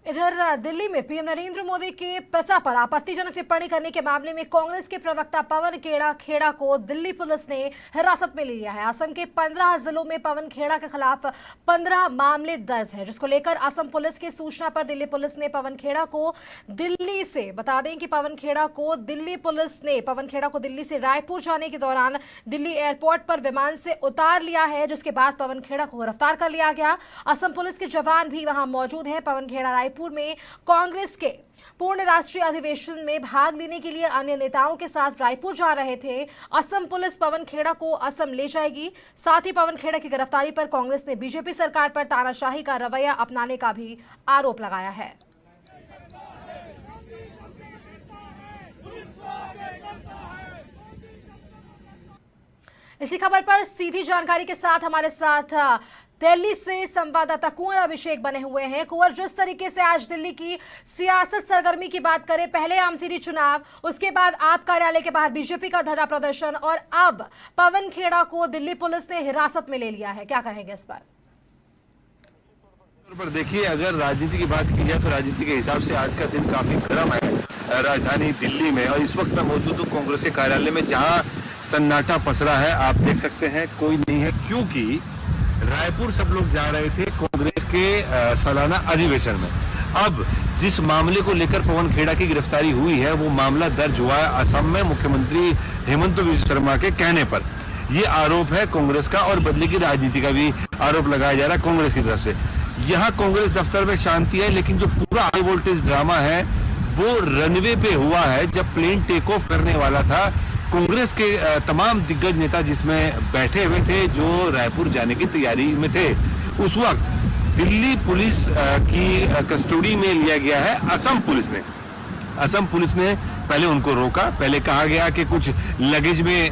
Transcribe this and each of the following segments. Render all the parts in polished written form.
इधर दिल्ली में पीएम नरेंद्र मोदी के पिता पर आपत्तिजनक टिप्पणी करने के मामले में कांग्रेस के प्रवक्ता पवन खेड़ा को दिल्ली पुलिस ने हिरासत में ले लिया है। असम के 15 जिलों में पवन खेड़ा के खिलाफ 15 मामले दर्ज हैं, जिसको लेकर असम पुलिस की सूचना पर दिल्ली पुलिस ने पवन खेड़ा को दिल्ली से बता दें कि पवन खेड़ा को दिल्ली से रायपुर जाने के दौरान दिल्ली एयरपोर्ट पर विमान से उतार लिया है, जिसके बाद पवन खेड़ा को गिरफ्तार कर लिया गया। असम पुलिस के जवान भी वहां मौजूद हैं। पवन खेड़ा रायपुर में कांग्रेस के पूर्ण राष्ट्रीय अधिवेशन में भाग लेने के लिए अन्य नेताओं के साथ रायपुर जा रहे थे। असम पुलिस पवन खेड़ा को असम ले जाएगी। साथ ही पवन खेड़ा की गिरफ्तारी पर कांग्रेस ने बीजेपी सरकार पर तानाशाही का रवैया अपनाने का भी आरोप लगाया है। इसी खबर पर सीधी जानकारी के साथ हमारे साथ दिल्ली से संवाददाता कुंवर अभिषेक बने हुए हैं। कुंवर, जिस तरीके से आज दिल्ली की सियासत सरगर्मी की बात करें, पहले आमसीरी चुनाव, उसके बाद आप कार्यालय के बाहर बीजेपी का धरना प्रदर्शन और अब पवन खेड़ा को दिल्ली पुलिस ने हिरासत में ले लिया है, क्या कहेंगे इस पर? देखिए, अगर राजनीति की बात की जाए तो राजनीति के हिसाब से आज का दिन काफी गर्म है राजधानी दिल्ली में। और इस वक्त मैं मौजूद हूँ कांग्रेस के कार्यालय में, जहाँ सन्नाटा पसरा है। आप देख सकते हैं कोई नहीं है, क्योंकि रायपुर सब लोग जा रहे थे कांग्रेस के सालाना अधिवेशन में। अब जिस मामले को लेकर पवन खेड़ा की गिरफ्तारी हुई है, वो मामला दर्ज हुआ है असम में मुख्यमंत्री हेमंत बिस्वा शर्मा के कहने पर। ये आरोप है कांग्रेस का और बदले की राजनीति का भी आरोप लगाया जा रहा है कांग्रेस की तरफ से। यहाँ कांग्रेस दफ्तर में शांति है, लेकिन जो पूरा हाई वोल्टेज ड्रामा है वो रनवे पे हुआ है। जब प्लेन टेक ऑफ करने वाला था, कांग्रेस के तमाम दिग्गज नेता जिसमें बैठे हुए थे, जो रायपुर जाने की तैयारी में थे, उस वक्त दिल्ली पुलिस की कस्टडी में लिया गया है असम पुलिस ने पहले उनको रोका। पहले कहा गया कि कुछ लगेज में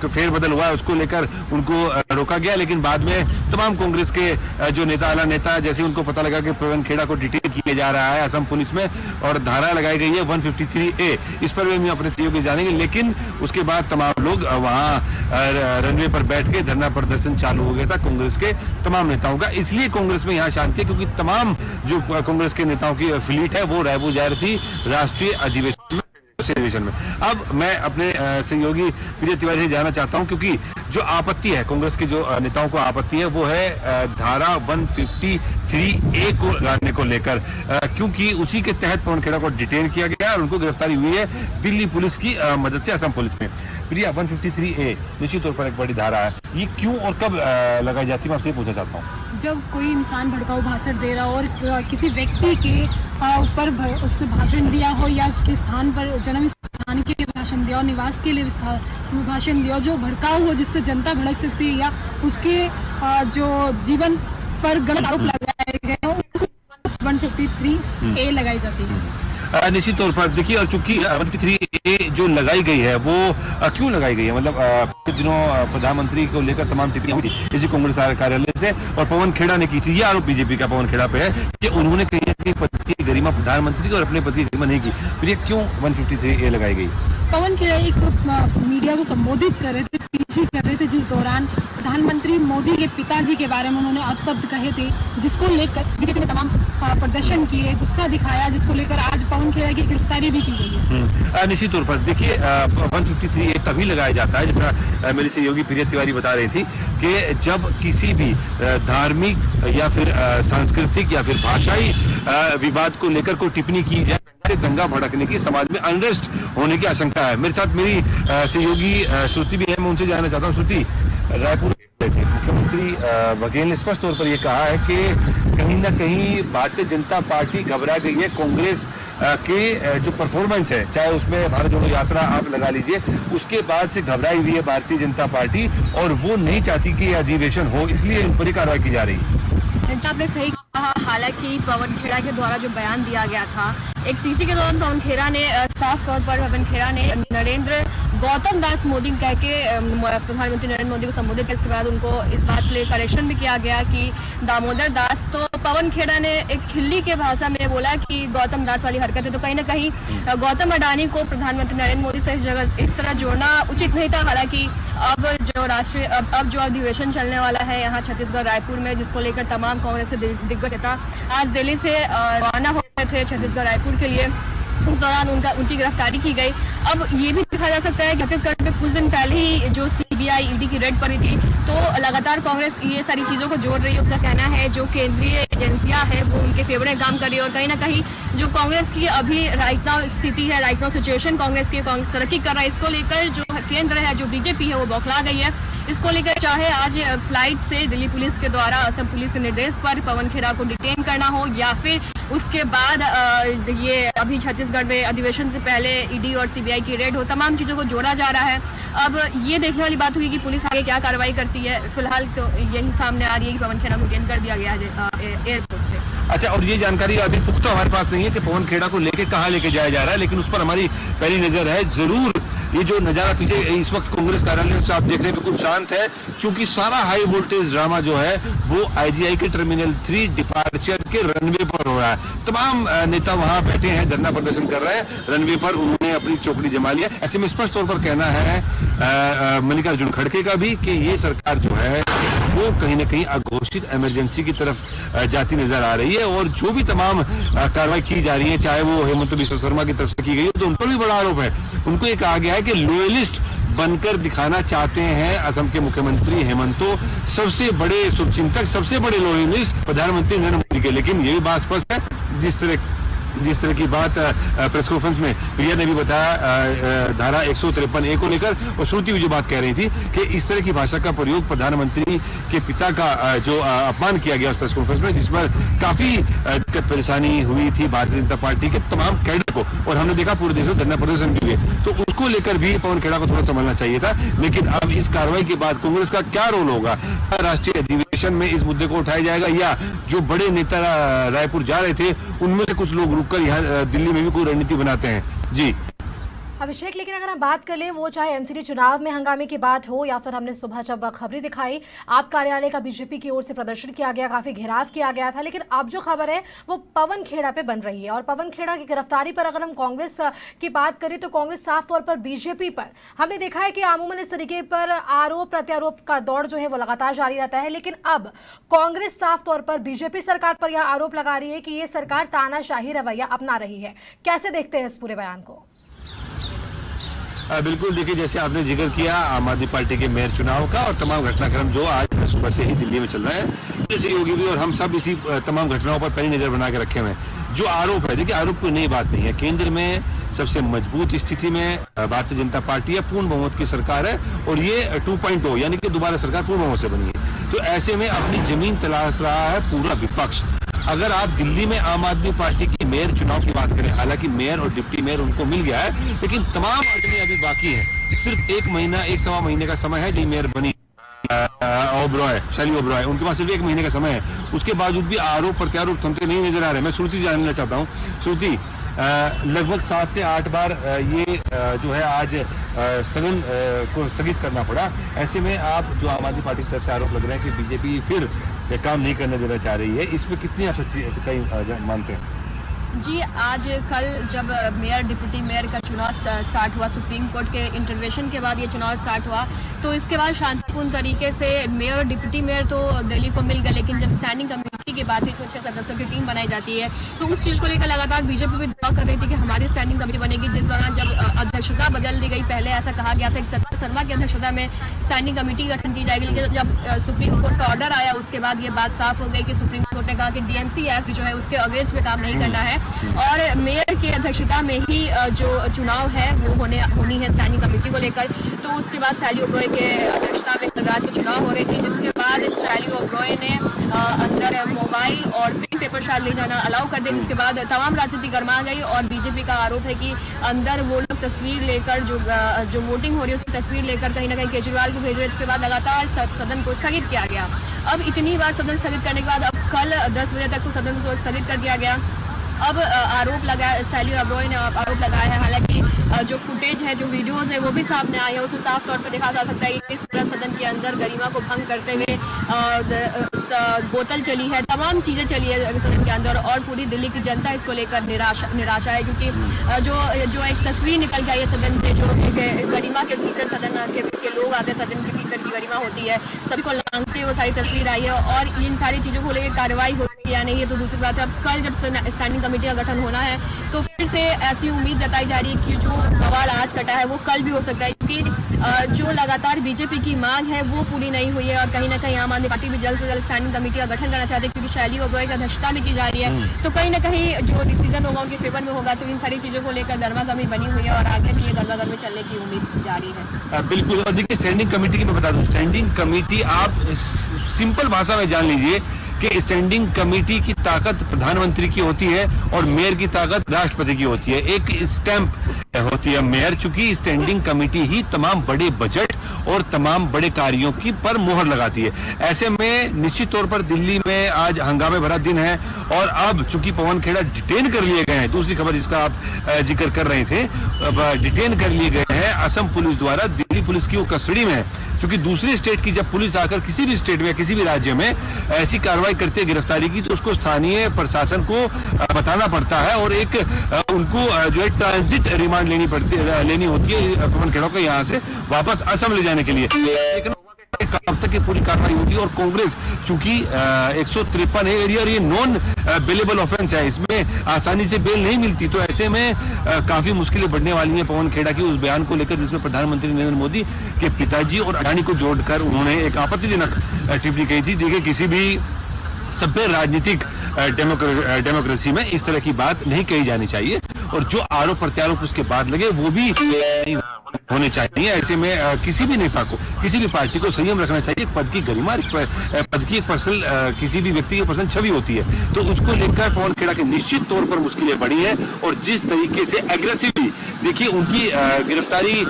फेरबदल हुआ है, उसको लेकर उनको रोका गया, लेकिन बाद में तमाम कांग्रेस के जो आला नेता, जैसे उनको पता लगा कि पवन खेड़ा को डिटेन किया जा रहा है असम पुलिस में और धारा लगाई गई है 153A, इस पर भी अपने सहयोगी जानेंगे। लेकिन उसके बाद तमाम लोग वहां रनवे पर बैठ के धरना प्रदर्शन चालू हो गया था कांग्रेस के तमाम नेताओं का। इसलिए कांग्रेस में यहाँ शांति है, क्योंकि तमाम जो कांग्रेस के नेताओं की फ्लीट है वो रायपुर जा रही थी राष्ट्रीय अधिवेशन में। अब मैं अपने सहयोगी प्रिय तिवारी से जानना चाहता हूं, क्योंकि जो आपत्ति है कांग्रेस के जो नेताओं को आपत्ति है वो है धारा 153A को लगाने को लेकर, क्योंकि उसी के तहत पवन खेड़ा को डिटेन किया गया और उनको गिरफ्तारी हुई है दिल्ली पुलिस की मदद से असम पुलिस ने। प्रिया, 153A निश्चित तौर पर एक बड़ी धारा है, ये क्यों और कब लगाई जाती है, मैं आपसे पूछना चाहता हूँ। जब कोई इंसान भड़काऊ भाषण दे रहा हो और किसी व्यक्ति के ऊपर उसने भाषण दिया हो या उसके स्थान पर जन्म स्थान के लिए भाषण दिया हो, निवास के लिए भाषण दिया हो, जो भड़काऊ हो, जिससे जनता भड़क सकती है या उसके जो जीवन पर गलत आरोप लगाए गए हो, 153A लगाई जाती है। निश्चित तौर पर देखिए, और चूंकि 153A जो लगाई गई है वो क्यों लगाई गई है, मतलब कुछ दिनों प्रधानमंत्री को लेकर तमाम टिप्पणियां हुई थी इसी कांग्रेस कार्यालय से, और पवन खेड़ा ने की थी। ये आरोप बीजेपी का पवन खेड़ा पे है कि उन्होंने कहीं अपनी पति की गरिमा प्रधानमंत्री और अपने पति की गरिमा नहीं की। फिर ये क्यों 153A लगाई गई? पवन खेड़ा एक मीडिया को संबोधित कर रहे थे, पीछे कर रहे थे, जिस दौरान प्रधानमंत्री मोदी के पिताजी के बारे में उन्होंने अपशब्द कहे थे, जिसको लेकर बीजेपी ने तमाम प्रदर्शन किए, गुस्सा दिखाया, जिसको लेकर आज पवन खेड़ा की गिरफ्तारी भी की गई है। निश्चित तौर पर देखिए, 153A तभी लगाया जाता है, जैसा मेरी सहयोगी प्रिया तिवारी बता रही थी, कि जब किसी भी धार्मिक या फिर सांस्कृतिक या फिर भाषाई विवाद को लेकर कोई टिप्पणी की जाए, दंगा भड़कने की, समाज में अनरेस्ट होने की आशंका है। मेरे साथ मेरी सहयोगी श्रुति भी है, मैं उनसे जानना चाहता हूँ। श्रुति, रायपुर मुख्यमंत्री बघेल ने स्पष्ट तौर पर यह कहा है कि कहीं ना कहीं भारतीय जनता पार्टी घबरा गई है कांग्रेस के जो परफॉर्मेंस है, चाहे उसमें भारत जोड़ो यात्रा आप लगा लीजिए, उसके बाद से घबराई हुई है भारतीय जनता पार्टी और वो नहीं चाहती कि अधिवेशन हो, इसलिए इन पर कार्रवाई की जा रही है। आपने सही कहा, हालांकि पवन खेड़ा के द्वारा जो बयान दिया गया था, एक तीसरी के दौरान पवन खेड़ा ने साफ तौर पर गौतम दास मोदी कह के प्रधानमंत्री नरेंद्र मोदी को संबोधित किया। इसके बाद उनको इस बात के लिए करेक्शन भी किया गया कि दामोदर दास, तो पवन खेड़ा ने एक खिल्ली के भाषा में बोला कि गौतम दास वाली हरकत है। तो कहीं ना कहीं गौतम अडानी को प्रधानमंत्री नरेंद्र मोदी से इस तरह जोड़ना उचित नहीं था। हालांकि अब जो अधिवेशन चलने वाला है यहाँ छत्तीसगढ़ रायपुर में, जिसको लेकर तमाम कांग्रेस के दिग्गज नेता आज दिल्ली से रवाना हो रहे थे छत्तीसगढ़ रायपुर के लिए, उस दौरान उनकी गिरफ्तारी की गई। अब ये भी देखा जा सकता है कि छत्तीसगढ़ में कुछ दिन पहले ही जो सीबीआई ईडी की रेड पड़ी थी, तो लगातार कांग्रेस ये सारी चीजों को जोड़ रही है। उसका कहना है जो केंद्रीय एजेंसियां हैं वो उनके फेवर में काम कर रही है, और कहीं ना कहीं जो कांग्रेस की अभी राइट नाउ स्थिति है, राइट नाउ सिचुएशन कांग्रेस तरक्की कर रहा है, इसको लेकर जो केंद्र है, जो बीजेपी है, वो बौखला गई है। इसको लेकर चाहे आज फ्लाइट से दिल्ली पुलिस के द्वारा असम पुलिस के निर्देश पर पवन खेड़ा को डिटेन करना हो, या फिर उसके बाद ये अभी छत्तीसगढ़ में अधिवेशन से पहले ईडी और सीबीआई की रेड हो, तमाम चीजों को जोड़ा जा रहा है। अब ये देखने वाली बात हुई कि पुलिस आगे क्या कार्रवाई करती है। फिलहाल तो यही सामने आ रही है कि पवन खेड़ा को डिटेन कर दिया गया है एयरपोर्ट से। अच्छा, और ये जानकारी अभी पुख्ता हमारे पास नहीं है कि पवन खेड़ा को लेके कहाँ लेके जाया जा रहा है, लेकिन उस पर हमारी पहली नजर है। जरूर ये जो नजारा पीछे इस वक्त कांग्रेस कार्यालय से आप देख रहे हैं बिल्कुल शांत है, क्योंकि सारा हाई वोल्टेज ड्रामा जो है वो आईजीआई के टर्मिनल 3 डिपार्चर के रनवे पर हो रहा है। तमाम नेता वहां बैठे हैं, धरना प्रदर्शन कर रहे हैं रनवे पर, उन्होंने अपनी चौकड़ी जमा लिया। ऐसे में स्पष्ट तौर पर कहना है मल्लिकार्जुन खड़गे का भी कि ये सरकार जो है वो कहीं ना कहीं अघोषित इमरजेंसी की तरफ जाती नजर आ रही है, और जो भी तमाम कार्रवाई की जा रही है, चाहे वो हेमंत बिश्व शर्मा की तरफ से की गई हो, तो उन पर भी बड़ा आरोप है। उनको ये कहा गया है कि लॉयलिस्ट बनकर दिखाना चाहते हैं असम के मुख्यमंत्री हेमंतो, सबसे बड़े शुभचिंतक, सबसे बड़े लॉयलिस्ट प्रधानमंत्री नरेंद्र मोदी के। लेकिन ये भी बात स्पष्ट है, जिस तरह की बात प्रेस कॉन्फ्रेंस में प्रिया ने भी बताया धारा 153A को लेकर, और श्रुति भी जो बात कह रही थी कि इस तरह की भाषा का प्रयोग प्रधानमंत्री के पिता का जो अपमान किया गया उस प्रेस कॉन्फ्रेंस में, जिस पर काफी दिक्कत परेशानी हुई थी भारतीय जनता पार्टी के तमाम कैडर को, और हमने देखा पूरे देश में धरना प्रदर्शन भी हुए। तो उसको लेकर भी पवन खेड़ा को थोड़ा संभलना चाहिए था। लेकिन अब इस कार्रवाई के बाद कांग्रेस का क्या रोल होगा, राष्ट्रीय अधिवेशन में इस मुद्दे को उठाया जाएगा, या जो बड़े नेता रायपुर जा रहे थे उनमें से कुछ लोग रुककर यहाँ दिल्ली में भी कोई रणनीति बनाते हैं। जी अभिषेक, लेकिन अगर हम बात कर लें, वो चाहे एमसीडी चुनाव में हंगामे की बात हो, या फिर हमने सुबह जब खबरें दिखाई आप कार्यालय का बीजेपी की ओर से प्रदर्शन किया गया, काफी घेराव किया गया था, लेकिन अब जो खबर है वो पवन खेड़ा पे बन रही है। और पवन खेड़ा की गिरफ्तारी पर अगर हम कांग्रेस की बात करें तो कांग्रेस साफ तौर पर बीजेपी पर, हमने देखा है कि अमूमन इस तरीके पर आरोप प्रत्यारोप का दौर जो है वो लगातार जारी रहता है, लेकिन अब कांग्रेस साफ तौर पर बीजेपी सरकार पर यह आरोप लगा रही है कि ये सरकार तानाशाही रवैया अपना रही है। कैसे देखते हैं इस पूरे बयान को? बिल्कुल, देखिए जैसे आपने जिक्र किया आम आदमी पार्टी के मेयर चुनाव का और तमाम घटनाक्रम जो आज सुबह से ही दिल्ली में चल रहा है, जैसे योगी भी और हम सब इसी तमाम घटनाओं पर पैनी नजर बना के रखे हुए हैं। जो आरोप है, देखिए आरोप कोई नई बात नहीं है। केंद्र में सबसे मजबूत स्थिति में भारतीय जनता पार्टी है, पूर्ण बहुमत की सरकार है, और ये 2.0 यानी कि दोबारा सरकार पूर्ण बहुमत से बनी है। तो ऐसे में अपनी जमीन तलाश रहा है पूरा विपक्ष। अगर आप दिल्ली में आम आदमी पार्टी की मेयर चुनाव की बात करें, हालांकि मेयर और डिप्टी मेयर उनको मिल गया है, लेकिन तमाम अड़चने अभी बाकी है। सिर्फ 1 महीने का समय है जो मेयर बनी शैली ओबरॉय, उनके पास सिर्फ 1 महीने का समय है। उसके बावजूद भी आरोप प्रत्यारोप थमते नहीं नजर आ रहे। मैं श्रुति जानना चाहता हूँ, श्रुति, लगभग 7 से 8 बार ये जो है आज सदन को स्थगित करना पड़ा। ऐसे में आप जो आम आदमी पार्टी की तरफ से आरोप लग रहे हैं कि बीजेपी फिर काम नहीं करने देना चाह रही है, इसमें कितनी आप सच्चाई मानते हैं? जी, आज कल जब मेयर डिप्टी मेयर का चुनाव स्टार्ट हुआ, सुप्रीम कोर्ट के इंटरवेंशन के बाद ये चुनाव स्टार्ट हुआ, तो इसके बाद शांतिपूर्ण तरीके से मेयर और डिप्टी मेयर तो दिल्ली को मिल गए, लेकिन जब स्टैंडिंग कमेटी की बात हुई, 6 सदस्यों की टीम बनाई जाती है, तो उस चीज को लेकर लगातार बीजेपी भी ड्रॉ कर रही थी कि हमारी स्टैंडिंग कमेटी बनेगी। जिस दौरान जब अध्यक्षता बदल दी गई, पहले ऐसा कहा गया था कि सत्ता शर्मा की अध्यक्षता में स्टैंडिंग कमेटी गठन की जाएगी, लेकिन जब सुप्रीम कोर्ट का ऑर्डर आया उसके बाद ये बात साफ हो गई कि सुप्रीम कोर्ट ने कहा कि डीएमसी एक्ट जो है उसके अगेंस्ट में काम नहीं करना है, और मेयर की अध्यक्षता में ही जो चुनाव है वो होनी है स्टैंडिंग कमेटी को लेकर। तो उसके बाद शैली ओबरॉय के अध्यक्षता में कल रात को चुनाव हो रही थी, जिसके बाद शैली ओबरॉय ने अंदर मोबाइल और पिन पेपर शायद ले जाना अलाउ कर दिया, जिसके बाद तमाम राजनीति गर्मा गई। और बीजेपी का आरोप है कि अंदर वो लोग तस्वीर लेकर जो वोटिंग हो रही है उसकी तस्वीर लेकर कहीं ना कहीं केजरीवाल को भेज रहे। इसके बाद लगातार सदन को स्थगित किया गया। अब इतनी बार सदन स्थगित करने के बाद अब कल 10 बजे तक तो सदन को स्थगित कर दिया गया। अब आरोप लगाया, शैली ओबरॉय ने आरोप लगाया है। हालांकि जो फुटेज है, जो वीडियोज है, वो भी सामने आई है। उसमें साफ तौर पर देखा जा सकता है कि इस पूरा सदन के अंदर गरिमा को भंग करते हुए बोतल चली है, तमाम चीजें चली है सदन के अंदर, और पूरी दिल्ली की जनता इसको लेकर निराशा है, क्योंकि जो एक तस्वीर निकल के आई है सदन से, जो गरिमा के भीतर सदन के लोग आते हैं, सदन के भीतर की गरिमा होती है, सभी को लांघते हुए वो सारी तस्वीर आई है, और इन सारी चीजों को लेकर कार्रवाई होती है या नहीं है तो दूसरी बात है। अब कल जब स्टैंडिंग कमेटी का गठन होना है तो फिर से ऐसी उम्मीद जताई जा रही है कि जो सवाल आज कटा है वो कल भी हो सकता है, क्योंकि जो लगातार बीजेपी की मांग है वो पूरी नहीं हुई है, और कहीं ना कहीं आम आदमी पार्टी भी जल्द से जल्द स्टैंडिंग कमेटी का गठन करना चाहते हैं, क्योंकि शैली ओबरॉय की अध्यक्षता में की जा रही है। तो कहीं ना कहीं जो डिसीजन होगा उनके फेवर में होगा, तो इन सारी चीजों को लेकर गर्मागर्मी बनी हुई है और आगे भी ये गर्मागर्मी चलने की उम्मीद जारी है। बिल्कुल। और देखिए, स्टैंडिंग कमेटी की मैं बता दूं, स्टैंडिंग कमेटी आप सिंपल भाषा में जान लीजिए कि स्टैंडिंग कमेटी की ताकत प्रधानमंत्री की होती है और मेयर की ताकत राष्ट्रपति की होती है। एक स्टैंप होती है मेयर, चूंकि स्टैंडिंग कमेटी ही तमाम बड़े बजट और तमाम बड़े कार्यों की पर मोहर लगाती है। ऐसे में निश्चित तौर पर दिल्ली में आज हंगामे भरा दिन है, और अब चूंकि पवन खेड़ा डिटेन कर लिए गए हैं, दूसरी खबर जिसका आप जिक्र कर रहे थे, डिटेन कर लिए गए हैं असम पुलिस द्वारा, दिल्ली पुलिस की वो कस्टडी में है। क्योंकि दूसरी स्टेट की जब पुलिस आकर किसी भी स्टेट में किसी भी राज्य में ऐसी कार्रवाई करती है गिरफ्तारी की, तो उसको स्थानीय प्रशासन को बताना पड़ता है, और एक उनको जो है ट्रांजिट रिमांड लेनी होती है पवन खेड़ा को यहाँ से वापस असम ले जाने के लिए। लेकिन कब तक की पूरी कार्रवाई होगी, और कांग्रेस चूंकि 153 है और ये नॉन बेलेबल ऑफेंस है, इसमें आसानी से बेल नहीं मिलती, तो ऐसे में काफी मुश्किलें बढ़ने वाली हैं पवन खेड़ा की उस बयान को लेकर, जिसमें प्रधानमंत्री नरेंद्र मोदी के पिताजी और अडानी को जोड़कर उन्होंने एक आपत्तिजनक टिप्पणी कही थी। देखिए, किसी भी सभ्य राजनीतिक डेमोक्रेसी में इस तरह की बात नहीं कही जानी चाहिए, और जो आरोप प्रत्यारोप उसके बाद लगे वो भी नहीं होने चाहिए। ऐसे में किसी भी नेता को, किसी भी पार्टी को संयम रखना चाहिए। पद की गरिमा, पद की एक पर्सनल, किसी भी व्यक्ति की पर्सनल छवि होती है, तो उसको लेकर पवन खेड़ा के निश्चित तौर पर मुश्किलें बढ़ी है। और जिस तरीके से एग्रेसिवली, देखिए, उनकी गिरफ्तारी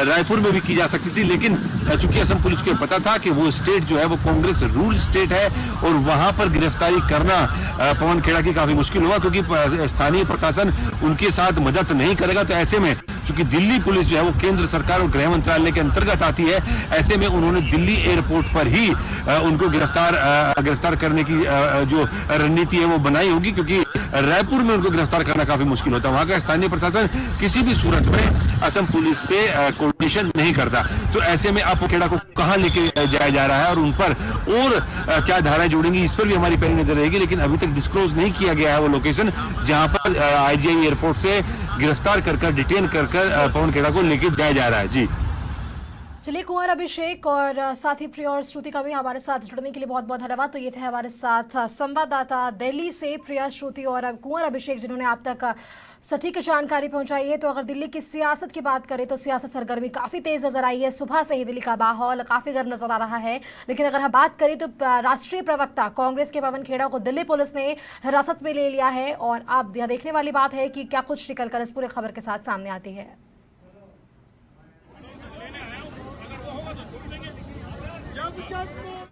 रायपुर में भी की जा सकती थी, लेकिन चूंकि असम पुलिस को पता था कि वो स्टेट जो है वो कांग्रेस रूल स्टेट है, और वहां पर गिरफ्तारी करना पवन खेड़ा की काफी मुश्किल होगा, क्योंकि स्थानीय प्रशासन उनके साथ मदद नहीं करेगा। तो ऐसे में क्योंकि दिल्ली पुलिस जो है वो केंद्र सरकार और गृह मंत्रालय के अंतर्गत आती है, ऐसे में उन्होंने दिल्ली एयरपोर्ट पर ही उनको गिरफ्तार करने की जो रणनीति है वो बनाई होगी, क्योंकि रायपुर में उनको गिरफ्तार करना काफी मुश्किल होता है। वहां का स्थानीय प्रशासन किसी भी सूरत में असम पुलिस से कोऑर्डिनेशन नहीं करता। तो ऐसे में अब खेड़ा को कहां लेके जाया जा रहा है और उन पर और क्या धाराएं जोड़ेंगी, इस पर भी हमारी पहली नजर रहेगी। लेकिन अभी तक डिस्क्लोज नहीं किया गया है वो लोकेशन जहां पर आईजीआई एयरपोर्ट से गिरफ्तार कर डिटेन कर पवन खेड़ा को लेके जाया जा रहा है। जी चलिए, कुंवर अभिषेक और साथी प्रिया और श्रुति का भी हमारे साथ जुड़ने के लिए बहुत बहुत धन्यवाद। तो ये थे हमारे साथ संवाददाता दिल्ली से प्रिया, श्रुति और कुंवर अभिषेक, जिन्होंने आप तक सटीक जानकारी पहुंचाई है। तो अगर दिल्ली की सियासत की बात करें तो सियासत सरगर्मी काफी तेज नजर आई है। सुबह से ही दिल्ली का माहौल काफी गर्म नजर आ रहा है। लेकिन अगर हम बात करें तो राष्ट्रीय प्रवक्ता कांग्रेस के पवन खेड़ा को दिल्ली पुलिस ने हिरासत में ले लिया है, और अब यह देखने वाली बात है कि क्या कुछ निकलकर इस पूरे खबर के साथ सामने आती है।